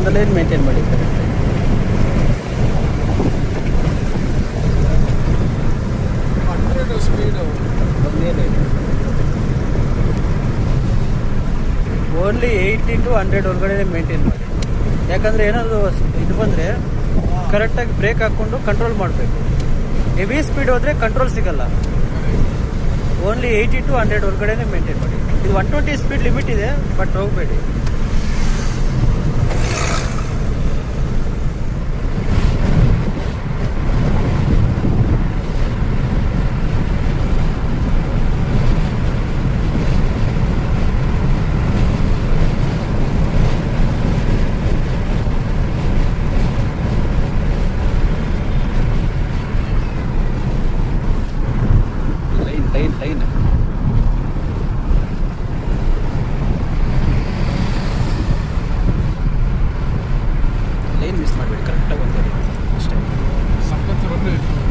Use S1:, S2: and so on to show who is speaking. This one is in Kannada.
S1: ಒಂದು ಲೈನ್ ಮೇಂಟೈನ್ ಮಾಡಿ ಕರೆಕ್ಟಾಗಿ.
S2: ಸ್ಪೀಡು
S1: ಒಂದೇ ಲೈನ್, ಓನ್ಲಿ 80 to 100 ಒಳಗಡೆ ಮೇಂಟೈನ್ ಮಾಡಿ. ಯಾಕಂದರೆ ಏನಾದರೂ ಇದು ಬಂದರೆ ಕರೆಕ್ಟಾಗಿ ಬ್ರೇಕ್ ಹಾಕ್ಕೊಂಡು ಕಂಟ್ರೋಲ್ ಮಾಡಬೇಕು. ಹೆವಿ ಸ್ಪೀಡ್ ಹೋದರೆ ಕಂಟ್ರೋಲ್ ಸಿಗಲ್ಲ. ಓನ್ಲಿ 80 to 100 ಒಳಗಡೆ ಮೇಂಟೈನ್ ಮಾಡಿ. ಇದು 120 ಸ್ಪೀಡ್ ಲಿಮಿಟ್ ಇದೆ, ಬಟ್ ಹೋಗಬೇಡಿ. ಲೈನ್ ಲೈನ್ ಮಿಸ್ ಮಾಡಬೇಡಿ, ಕರೆಕ್ಟಾಗಿ ಒಂದೇ ಅಷ್ಟೇ.
S2: ಸಖತ್ ರನ್ ಆಯಿತು.